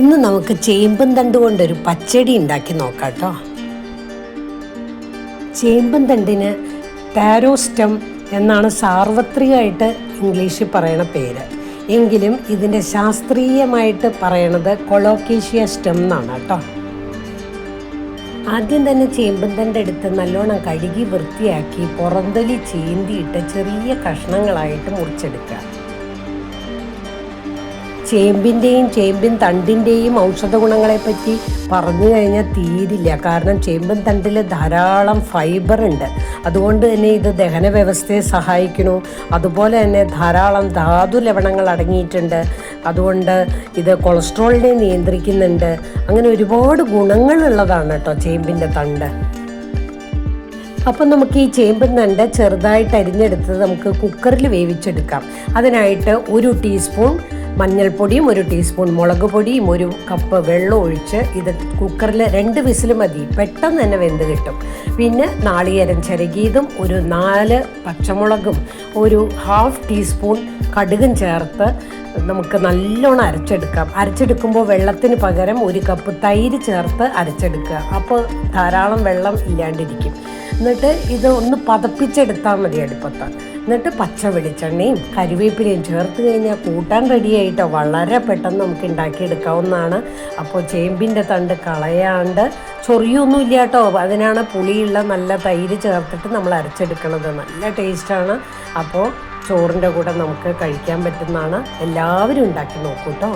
ഇന്ന് നമുക്ക് ചേമ്പും തണ്ട് കൊണ്ടൊരു പച്ചടി ഉണ്ടാക്കി നോക്കാം കേട്ടോ. ചേമ്പും തണ്ടിന് ടാരോ സ്റ്റം എന്നാണ് സാർവത്രികമായിട്ട് ഇംഗ്ലീഷിൽ പറയണ പേര്. എങ്കിലും ഇതിൻ്റെ ശാസ്ത്രീയമായിട്ട് പറയണത് കൊളോക്കേഷ്യ സ്റ്റം എന്നാണ് കേട്ടോ. ആദ്യം തന്നെ ചേമ്പും തണ്ട് എടുത്ത് നല്ലോണം കഴുകി വൃത്തിയാക്കി പുറന്തൊലി ചീന്തിയിട്ട് ചെറിയ കഷ്ണങ്ങളായിട്ട് മുറിച്ചെടുക്കുക. ചേമ്പിൻ്റെയും ചേമ്പിൻ തണ്ടിൻ്റെയും ഔഷധ ഗുണങ്ങളെപ്പറ്റി പറഞ്ഞു കഴിഞ്ഞാൽ തീരില്ല. കാരണം ചേമ്പൻ തണ്ടിൽ ധാരാളം ഫൈബർ ഉണ്ട്. അതുകൊണ്ട് തന്നെ ഇത് ദഹന വ്യവസ്ഥയെ സഹായിക്കുന്നു. അതുപോലെ തന്നെ ധാരാളം ധാതു ലവണങ്ങൾ അടങ്ങിയിട്ടുണ്ട്. അതുകൊണ്ട് ഇത് കൊളസ്ട്രോളിനെ നിയന്ത്രിക്കുന്നുണ്ട്. അങ്ങനെ ഒരുപാട് ഗുണങ്ങളുള്ളതാണ് കേട്ടോ ചേമ്പിൻ്റെ തണ്ട്. അപ്പം നമുക്ക് ഈ ചേമ്പൻ തണ്ട് ചെറുതായിട്ട് അരിഞ്ഞെടുത്ത് നമുക്ക് കുക്കറിൽ വേവിച്ചെടുക്കാം. അതിനായിട്ട് 1 ടീസ്പൂൺ മഞ്ഞൾപ്പൊടിയും 1 ടീസ്പൂൺ മുളക് പൊടിയും 1 കപ്പ് വെള്ളം ഒഴിച്ച് ഇത് കുക്കറിൽ 2 വിസിൽ മതി, പെട്ടെന്ന് തന്നെ വെന്ത് കിട്ടും. പിന്നെ നാളികേരം ചിരകിയതും 4 പച്ചമുളകും 1/2 ടീസ്പൂൺ കടുകും ചേർത്ത് നമുക്ക് നല്ലോണം അരച്ചെടുക്കാം. അരച്ചെടുക്കുമ്പോൾ വെള്ളത്തിന് പകരം 1 കപ്പ് തൈര് ചേർത്ത് അരച്ചെടുക്കുക. അപ്പോൾ ധാരാളം വെള്ളം ഇല്ലാണ്ടിരിക്കും. എന്നിട്ട് ഇത് ഒന്ന് പതപ്പിച്ചെടുത്താൽ മതി അടുപ്പത്ത്. എന്നിട്ട് പച്ച വെളിച്ചെണ്ണയും കരിവേപ്പിലയും ചേർത്ത് കഴിഞ്ഞാൽ കൂട്ടാൻ റെഡിയായിട്ടോ. വളരെ പെട്ടെന്ന് നമുക്ക് ഉണ്ടാക്കിയെടുക്കാവുന്നതാണ്. അപ്പോൾ ചേമ്പിൻ്റെ തണ്ട് കളയാണ്ട് ചൊറിയൊന്നും ഇല്ല കേട്ടോ. അതിനാണ് പുളിയുള്ള നല്ല തൈര് ചേർത്തിട്ട് നമ്മൾ അരച്ചെടുക്കണത്. നല്ല ടേസ്റ്റാണ്. അപ്പോൾ ചോറിൻ്റെ കൂടെ നമുക്ക് കഴിക്കാൻ പറ്റുന്നതാണ്. എല്ലാവരും ഉണ്ടാക്കി നോക്കൂ കേട്ടോ.